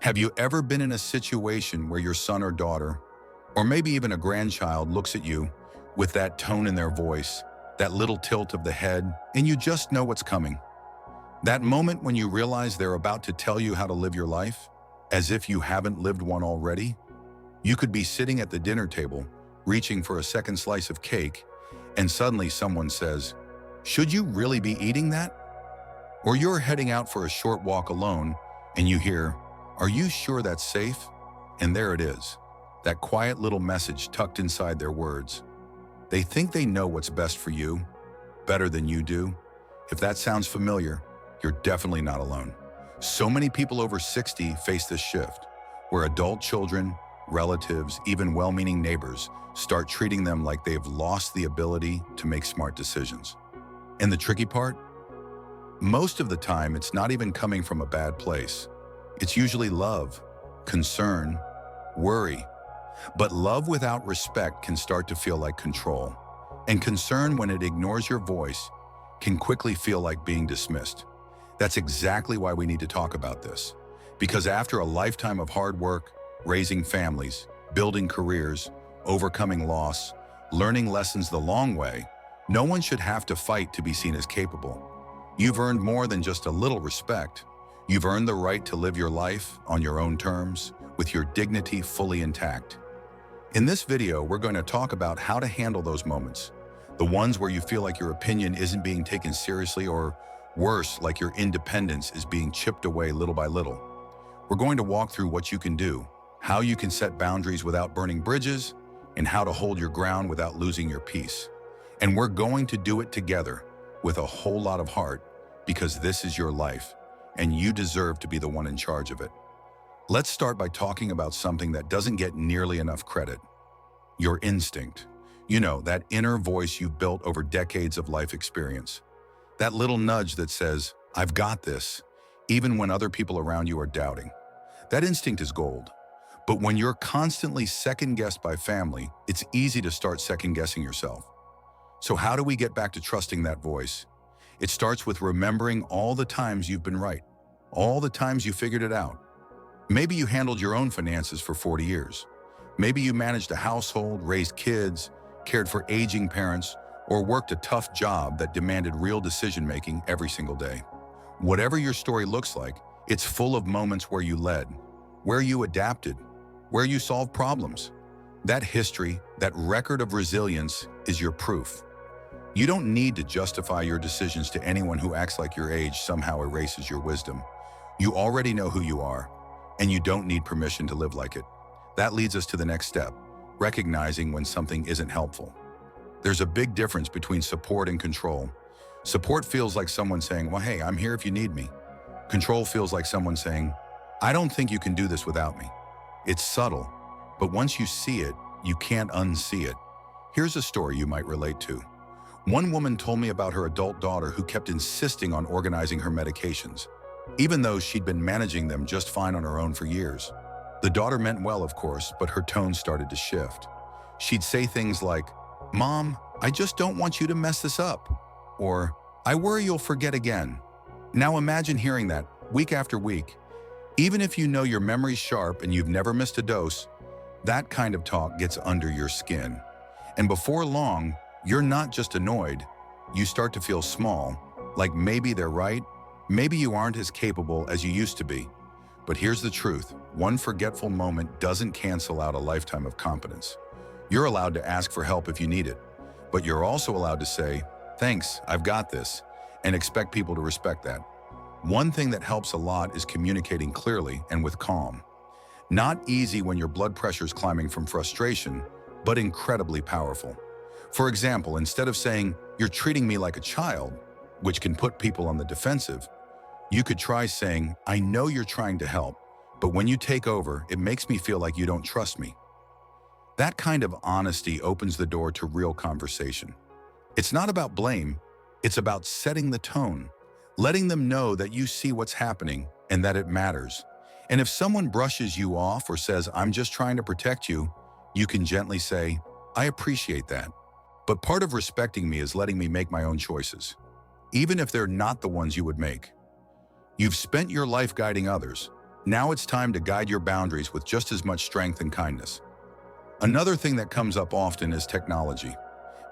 Have you ever been in a situation where your son or daughter, or maybe even a grandchild, looks at you with that tone in their voice, that little tilt of the head, and you just know what's coming? That moment when you realize they're about to tell you how to live your life, as if you haven't lived one already? You could be sitting at the dinner table, reaching for a second slice of cake, and suddenly someone says, "Should you really be eating that?" Or you're heading out for a short walk alone, and you hear, "Are you sure that's safe?" And there it is, that quiet little message tucked inside their words. They think they know what's best for you, better than you do. If that sounds familiar, you're definitely not alone. So many people over 60 face this shift, where adult children, relatives, even well-meaning neighbors start treating them like they've lost the ability to make smart decisions. And the tricky part? Most of the time, it's not even coming from a bad place. It's usually love, concern, worry. But love without respect can start to feel like control. And concern, when it ignores your voice, can quickly feel like being dismissed. That's exactly why we need to talk about this. Because after a lifetime of hard work, raising families, building careers, overcoming loss, learning lessons the long way, no one should have to fight to be seen as capable. You've earned more than just a little respect. You've earned the right to live your life on your own terms, with your dignity fully intact. In this video, we're going to talk about how to handle those moments, the ones where you feel like your opinion isn't being taken seriously, or worse, like your independence is being chipped away little by little. We're going to walk through what you can do, how you can set boundaries without burning bridges, and how to hold your ground without losing your peace. And we're going to do it together with a whole lot of heart, because this is your life, and you deserve to be the one in charge of it. Let's start by talking about something that doesn't get nearly enough credit: your instinct. You know, that inner voice you've built over decades of life experience. That little nudge that says, "I've got this," even when other people around you are doubting. That instinct is gold. But when you're constantly second-guessed by family, it's easy to start second-guessing yourself. So how do we get back to trusting that voice? It starts with remembering all the times you've been right, all the times you figured it out. Maybe you handled your own finances for 40 years. Maybe you managed a household, raised kids, cared for aging parents, or worked a tough job that demanded real decision-making every single day. Whatever your story looks like, it's full of moments where you led, where you adapted, where you solved problems. That history, that record of resilience, is your proof. You don't need to justify your decisions to anyone who acts like your age somehow erases your wisdom. You already know who you are, and you don't need permission to live like it. That leads us to the next step: recognizing when something isn't helpful. There's a big difference between support and control. Support feels like someone saying, "Well, hey, I'm here if you need me." Control feels like someone saying, "I don't think you can do this without me." It's subtle, but once you see it, you can't unsee it. Here's a story you might relate to. One woman told me about her adult daughter who kept insisting on organizing her medications, even though she'd been managing them just fine on her own for years. The daughter meant well, of course, but her tone started to shift. She'd say things like, "Mom, I just don't want you to mess this up," or "I worry you'll forget again." Now imagine hearing that week after week. Even if you know your memory's sharp and you've never missed a dose, that kind of talk gets under your skin. And before long, you're not just annoyed, you start to feel small, like maybe they're right, maybe you aren't as capable as you used to be. But here's the truth: one forgetful moment doesn't cancel out a lifetime of competence. You're allowed to ask for help if you need it, but you're also allowed to say, "Thanks, I've got this," and expect people to respect that. One thing that helps a lot is communicating clearly and with calm. Not easy when your blood pressure's climbing from frustration, but incredibly powerful. For example, instead of saying, "You're treating me like a child," which can put people on the defensive, you could try saying, "I know you're trying to help, but when you take over, it makes me feel like you don't trust me." That kind of honesty opens the door to real conversation. It's not about blame, it's about setting the tone, letting them know that you see what's happening and that it matters. And if someone brushes you off or says, "I'm just trying to protect you," you can gently say, "I appreciate that, but part of respecting me is letting me make my own choices, even if they're not the ones you would make." You've spent your life guiding others. Now it's time to guide your boundaries with just as much strength and kindness. Another thing that comes up often is technology.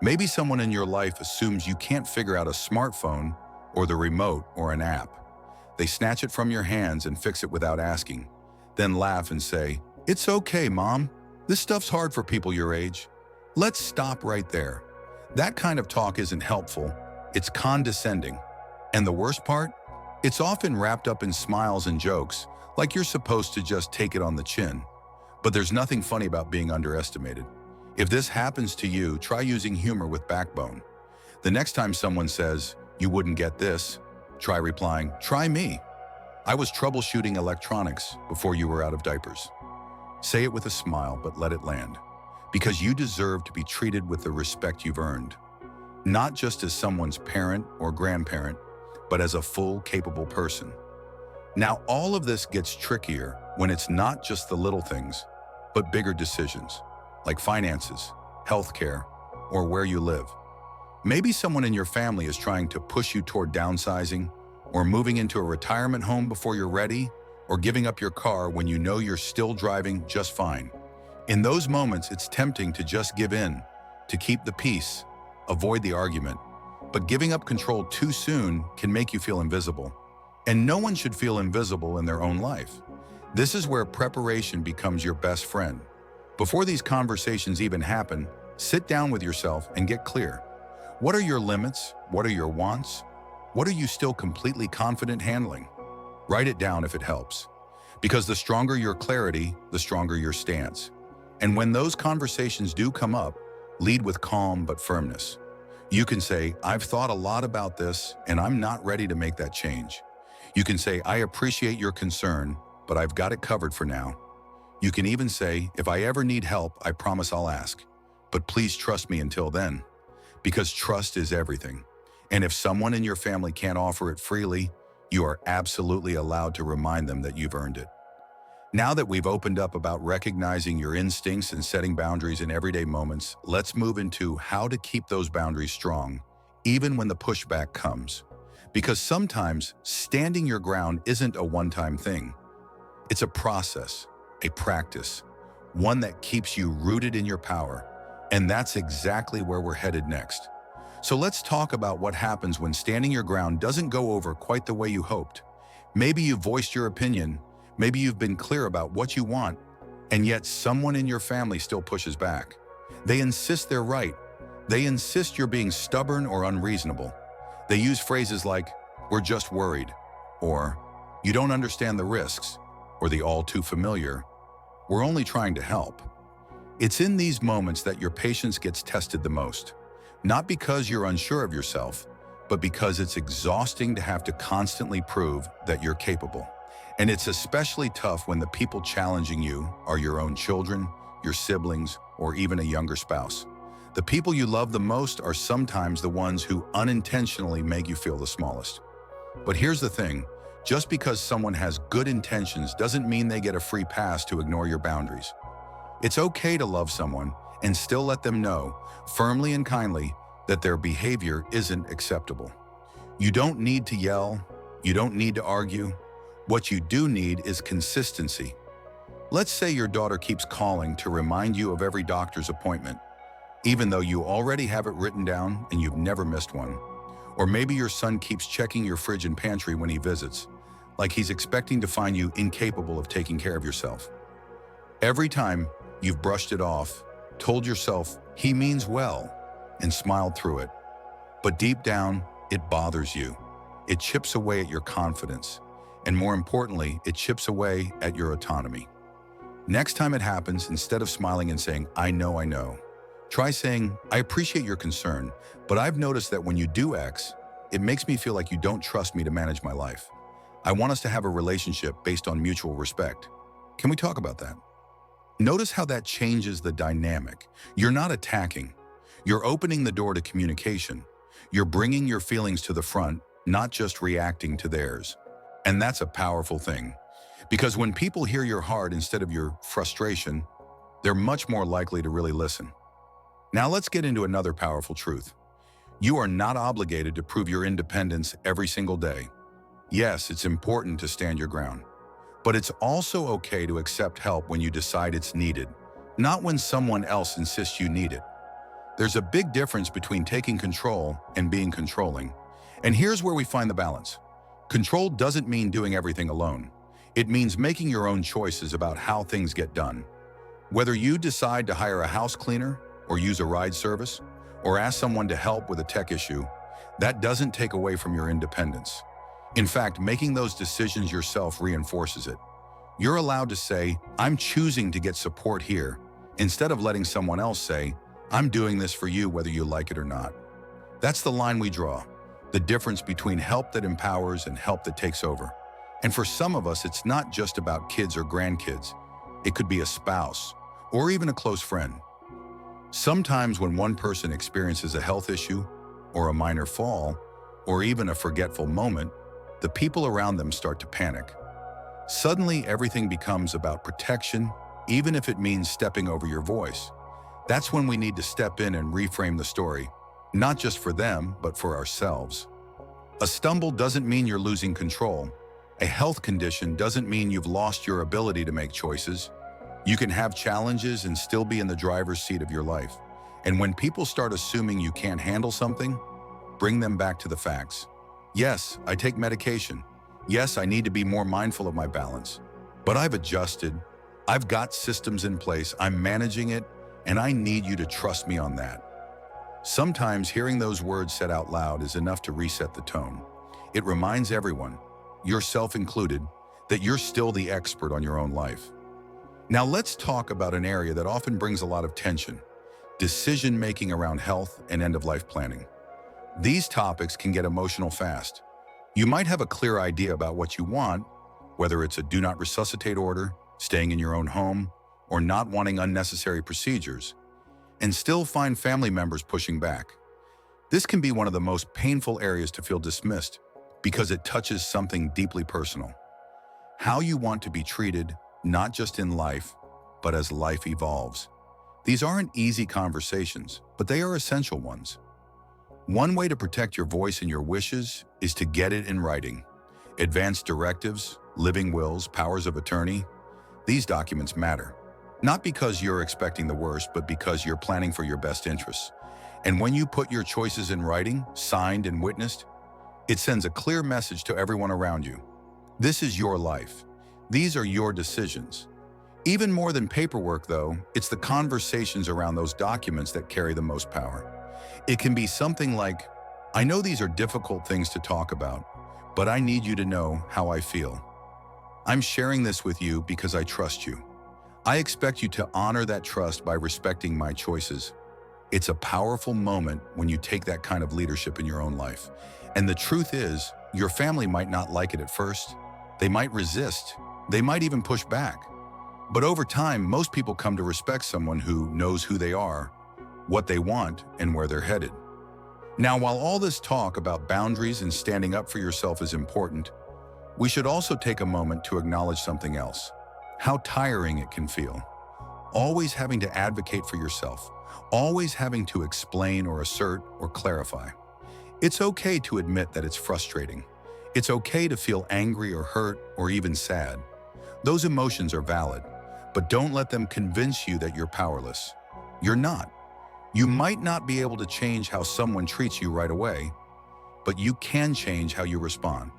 Maybe someone in your life assumes you can't figure out a smartphone or the remote or an app. They snatch it from your hands and fix it without asking, then laugh and say, "It's okay, Mom. This stuff's hard for people your age." Let's stop right there. That kind of talk isn't helpful. It's condescending. And the worst part? It's often wrapped up in smiles and jokes, like you're supposed to just take it on the chin. But there's nothing funny about being underestimated. If this happens to you, try using humor with backbone. The next time someone says, "You wouldn't get this," try replying, "Try me. I was troubleshooting electronics before you were out of diapers." Say it with a smile, but let it land. Because you deserve to be treated with the respect you've earned. Not just as someone's parent or grandparent, but as a full, capable person. Now, all of this gets trickier when it's not just the little things, but bigger decisions, like finances, healthcare, or where you live. Maybe someone in your family is trying to push you toward downsizing, or moving into a retirement home before you're ready, or giving up your car when you know you're still driving just fine. In those moments, it's tempting to just give in, to keep the peace, avoid the argument. But giving up control too soon can make you feel invisible. And no one should feel invisible in their own life. This is where preparation becomes your best friend. Before these conversations even happen, sit down with yourself and get clear. What are your limits? What are your wants? What are you still completely confident handling? Write it down if it helps. Because the stronger your clarity, the stronger your stance. And when those conversations do come up, lead with calm but firmness. You can say, "I've thought a lot about this and I'm not ready to make that change." You can say, "I appreciate your concern, but I've got it covered for now." You can even say, "If I ever need help, I promise I'll ask. But please trust me until then." Because trust is everything. And if someone in your family can't offer it freely, you are absolutely allowed to remind them that you've earned it. Now that we've opened up about recognizing your instincts and setting boundaries in everyday moments, let's move into how to keep those boundaries strong, even when the pushback comes. Because sometimes standing your ground isn't a one-time thing. It's a process, a practice, one that keeps you rooted in your power. And that's exactly where we're headed next. So let's talk about what happens when standing your ground doesn't go over quite the way you hoped. Maybe you voiced your opinion, maybe you've been clear about what you want, and yet someone in your family still pushes back. They insist they're right. They insist you're being stubborn or unreasonable. They use phrases like, "We're just worried," or "You don't understand the risks," or the all too familiar, "We're only trying to help." It's in these moments that your patience gets tested the most. Not because you're unsure of yourself, but because it's exhausting to have to constantly prove that you're capable. And it's especially tough when the people challenging you are your own children, your siblings, or even a younger spouse. The people you love the most are sometimes the ones who unintentionally make you feel the smallest. But here's the thing, just because someone has good intentions doesn't mean they get a free pass to ignore your boundaries. It's okay to love someone and still let them know, firmly and kindly, that their behavior isn't acceptable. You don't need to yell, you don't need to argue. What you do need is consistency. Let's say your daughter keeps calling to remind you of every doctor's appointment, even though you already have it written down and you've never missed one. Or maybe your son keeps checking your fridge and pantry when he visits, like he's expecting to find you incapable of taking care of yourself. Every time you've brushed it off, told yourself, "He means well," and smiled through it. But deep down, it bothers you. It chips away at your confidence. And more importantly, it chips away at your autonomy. Next time it happens, instead of smiling and saying, I know, try saying, "I appreciate your concern, but I've noticed that when you do X, it makes me feel like you don't trust me to manage my life. I want us to have a relationship based on mutual respect. Can we talk about that?" Notice how that changes the dynamic. You're not attacking. You're opening the door to communication. You're bringing your feelings to the front, not just reacting to theirs. And that's a powerful thing. Because when people hear your heart instead of your frustration, they're much more likely to really listen. Now let's get into another powerful truth. You are not obligated to prove your independence every single day. Yes, it's important to stand your ground. But it's also okay to accept help when you decide it's needed, not when someone else insists you need it. There's a big difference between taking control and being controlling. And here's where we find the balance. Control doesn't mean doing everything alone. It means making your own choices about how things get done. Whether you decide to hire a house cleaner, or use a ride service, or ask someone to help with a tech issue, that doesn't take away from your independence. In fact, making those decisions yourself reinforces it. You're allowed to say, "I'm choosing to get support here," instead of letting someone else say, "I'm doing this for you whether you like it or not." That's the line we draw, the difference between help that empowers and help that takes over. And for some of us, it's not just about kids or grandkids. It could be a spouse, or even a close friend. Sometimes when one person experiences a health issue, or a minor fall, or even a forgetful moment, the people around them start to panic. Suddenly, everything becomes about protection, even if it means stepping over your voice. That's when we need to step in and reframe the story, not just for them, but for ourselves. A stumble doesn't mean you're losing control. A health condition doesn't mean you've lost your ability to make choices. You can have challenges and still be in the driver's seat of your life. And when people start assuming you can't handle something, bring them back to the facts. Yes, I take medication. Yes, I need to be more mindful of my balance. But I've adjusted. I've got systems in place. I'm managing it, and I need you to trust me on that. Sometimes hearing those words said out loud is enough to reset the tone. It reminds everyone, yourself included, that you're still the expert on your own life. Now let's talk about an area that often brings a lot of tension: decision-making around health and end-of-life planning. These topics can get emotional fast. You might have a clear idea about what you want, whether it's a do not resuscitate order, staying in your own home, or not wanting unnecessary procedures, and still find family members pushing back. This can be one of the most painful areas to feel dismissed because it touches something deeply personal. How you want to be treated, not just in life, but as life evolves. These aren't easy conversations, but they are essential ones. One way to protect your voice and your wishes is to get it in writing. Advance directives, living wills, powers of attorney. These documents matter. Not because you're expecting the worst, but because you're planning for your best interests. And when you put your choices in writing, signed and witnessed, it sends a clear message to everyone around you. This is your life. These are your decisions. Even more than paperwork, though, it's the conversations around those documents that carry the most power. It can be something like, "I know these are difficult things to talk about, but I need you to know how I feel. I'm sharing this with you because I trust you. I expect you to honor that trust by respecting my choices." It's a powerful moment when you take that kind of leadership in your own life. And the truth is, your family might not like it at first. They might resist. They might even push back. But over time, most people come to respect someone who knows who they are, what they want, and where they're headed. Now, while all this talk about boundaries and standing up for yourself is important, we should also take a moment to acknowledge something else: how tiring it can feel. Always having to advocate for yourself, always having to explain or assert or clarify. It's okay to admit that it's frustrating. It's okay to feel angry or hurt or even sad. Those emotions are valid, but don't let them convince you that you're powerless. You're not. You might not be able to change how someone treats you right away, but you can change how you respond.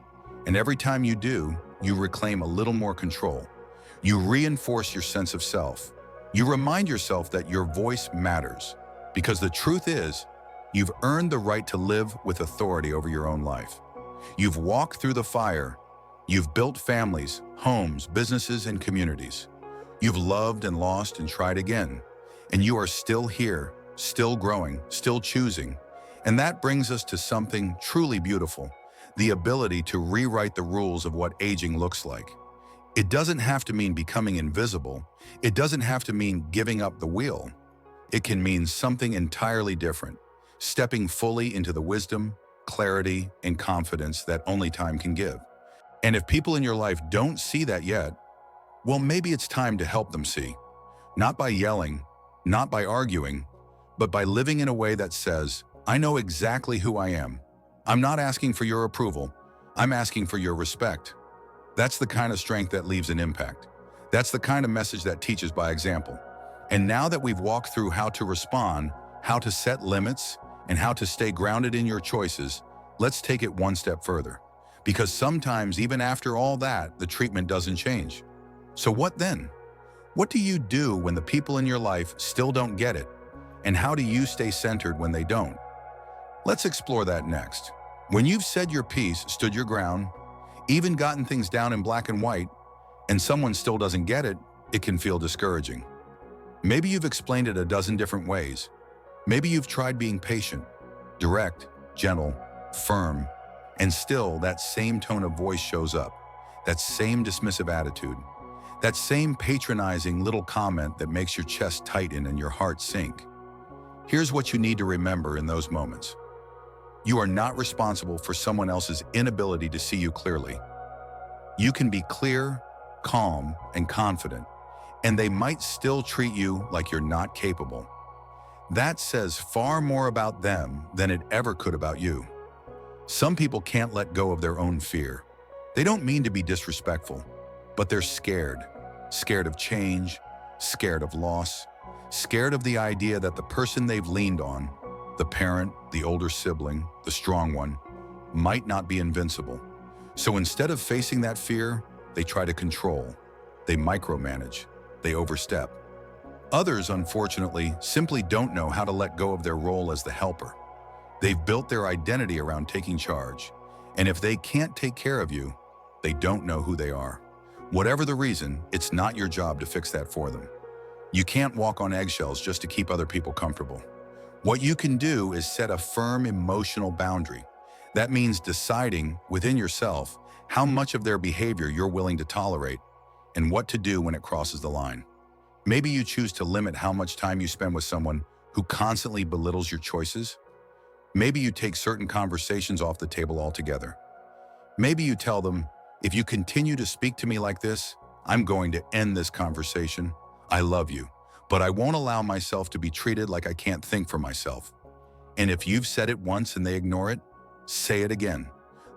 And every time you do, you reclaim a little more control. You reinforce your sense of self. You remind yourself that your voice matters, because the truth is, you've earned the right to live with authority over your own life. You've walked through the fire. You've built families, homes, businesses, and communities. You've loved and lost and tried again. And you are still here, still growing, still choosing. And that brings us to something truly beautiful: the ability to rewrite the rules of what aging looks like. It doesn't have to mean becoming invisible. It doesn't have to mean giving up the wheel. It can mean something entirely different: stepping fully into the wisdom, clarity, and confidence that only time can give. And if people in your life don't see that yet, well, maybe it's time to help them see. Not by yelling, not by arguing, but by living in a way that says, "I know exactly who I am. I'm not asking for your approval. I'm asking for your respect." That's the kind of strength that leaves an impact. That's the kind of message that teaches by example. And now that we've walked through how to respond, how to set limits, and how to stay grounded in your choices, let's take it one step further. Because sometimes, even after all that, the treatment doesn't change. So what then? What do you do when the people in your life still don't get it? And how do you stay centered when they don't? Let's explore that next. When you've said your piece, stood your ground, even gotten things down in black and white, and someone still doesn't get it, it can feel discouraging. Maybe you've explained it a dozen different ways. Maybe you've tried being patient, direct, gentle, firm, and still that same tone of voice shows up, that same dismissive attitude, that same patronizing little comment that makes your chest tighten and your heart sink. Here's what you need to remember in those moments. You are not responsible for someone else's inability to see you clearly. You can be clear, calm, and confident, and they might still treat you like you're not capable. That says far more about them than it ever could about you. Some people can't let go of their own fear. They don't mean to be disrespectful, but they're scared. Scared of change, scared of loss, scared of the idea that the person they've leaned on, the parent, the older sibling, the strong one, might not be invincible. So instead of facing that fear, they try to control, they micromanage, they overstep. Others, unfortunately, simply don't know how to let go of their role as the helper. They've built their identity around taking charge, and if they can't take care of you, they don't know who they are. Whatever the reason, it's not your job to fix that for them. You can't walk on eggshells just to keep other people comfortable. What you can do is set a firm emotional boundary. That means deciding within yourself how much of their behavior you're willing to tolerate and what to do when it crosses the line. Maybe you choose to limit how much time you spend with someone who constantly belittles your choices. Maybe you take certain conversations off the table altogether. Maybe you tell them, if you continue to speak to me like this, I'm going to end this conversation. I love you, but I won't allow myself to be treated like I can't think for myself. And if you've said it once and they ignore it, say it again.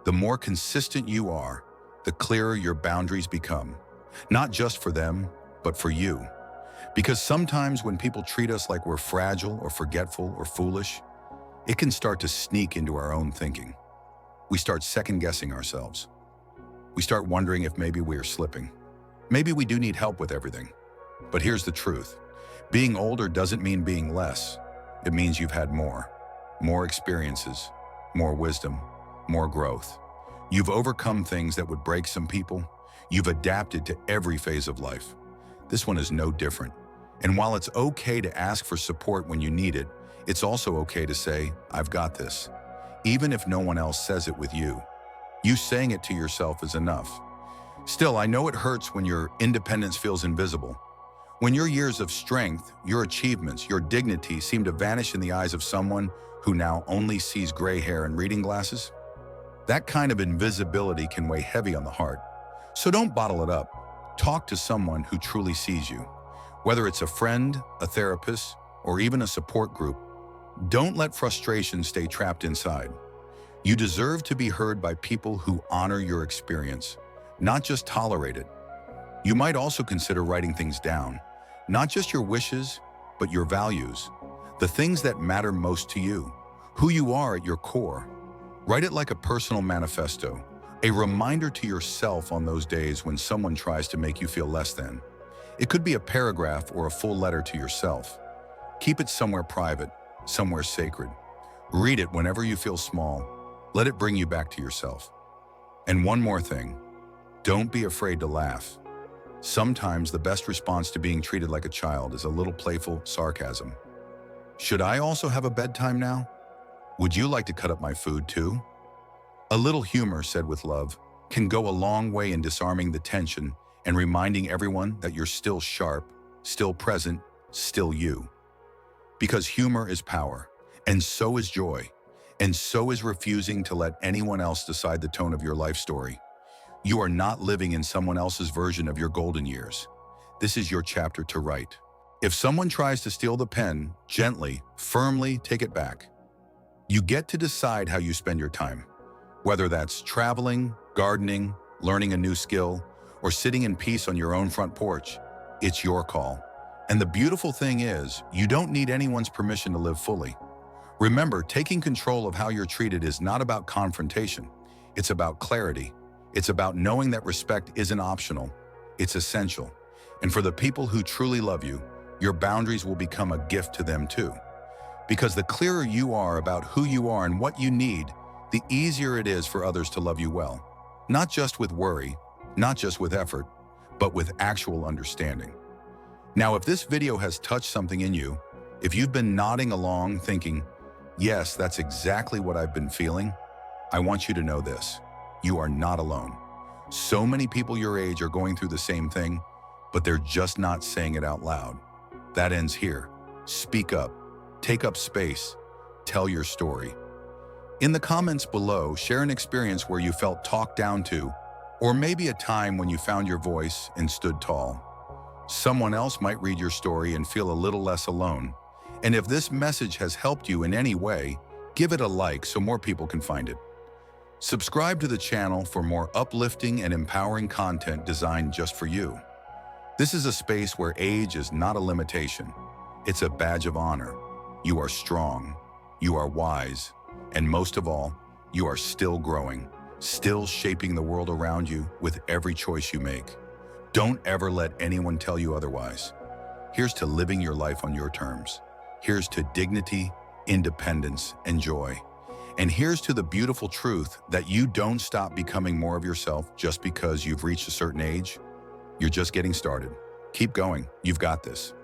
The more consistent you are, the clearer your boundaries become. Not just for them, but for you. Because sometimes when people treat us like we're fragile or forgetful or foolish, it can start to sneak into our own thinking. We start second-guessing ourselves. We start wondering if maybe we are slipping. Maybe we do need help with everything. But here's the truth. Being older doesn't mean being less. It means you've had more experiences, more wisdom, more growth. You've overcome things that would break some people. You've adapted to every phase of life. This one is no different. And while it's okay to ask for support when you need it, it's also okay to say, I've got this. Even if no one else says it with you. You saying it to yourself is enough. Still, I know it hurts when your independence feels invisible. When your years of strength, your achievements, your dignity seem to vanish in the eyes of someone who now only sees gray hair and reading glasses. That kind of invisibility can weigh heavy on the heart. So don't bottle it up. Talk to someone who truly sees you. Whether it's a friend, a therapist, or even a support group, don't let frustration stay trapped inside. You deserve to be heard by people who honor your experience, not just tolerate it. You might also consider writing things down, not just your wishes, but your values, the things that matter most to you, who you are at your core. Write it like a personal manifesto, a reminder to yourself on those days when someone tries to make you feel less than. It could be a paragraph or a full letter to yourself. Keep it somewhere private, somewhere sacred. Read it whenever you feel small. Let it bring you back to yourself. And one more thing, don't be afraid to laugh. Sometimes the best response to being treated like a child is a little playful sarcasm. Should I also have a bedtime now? Would you like to cut up my food too? A little humor said with love can go a long way in disarming the tension and reminding everyone that you're still sharp, still present, still you. Because humor is power, and so is joy, and so is refusing to let anyone else decide the tone of your life story. You are not living in someone else's version of your golden years. This is your chapter to write. If someone tries to steal the pen, gently, firmly take it back. You get to decide how you spend your time, whether that's traveling, gardening, learning a new skill, or sitting in peace on your own front porch. It's your call. And the beautiful thing is, you don't need anyone's permission to live fully. Remember, taking control of how you're treated is not about confrontation. It's about clarity. It's about knowing that respect isn't optional. It's essential. And for the people who truly love you, your boundaries will become a gift to them too. Because the clearer you are about who you are and what you need, the easier it is for others to love you well. Not just with worry, not just with effort, but with actual understanding. Now, if this video has touched something in you, if you've been nodding along thinking, yes, that's exactly what I've been feeling, I want you to know this: you are not alone. So many people your age are going through the same thing, but they're just not saying it out loud. That ends here. Speak up, take up space, tell your story. In the comments below, share an experience where you felt talked down to, or maybe a time when you found your voice and stood tall. Someone else might read your story and feel a little less alone. And if this message has helped you in any way, give it a like so more people can find it. Subscribe to the channel for more uplifting and empowering content designed just for you. This is a space where age is not a limitation. It's a badge of honor. You are strong, you are wise, and most of all, you are still growing, still shaping the world around you with every choice you make. Don't ever let anyone tell you otherwise. Here's to living your life on your terms. Here's to dignity, independence, and joy. And here's to the beautiful truth that you don't stop becoming more of yourself just because you've reached a certain age. You're just getting started. Keep going. You've got this.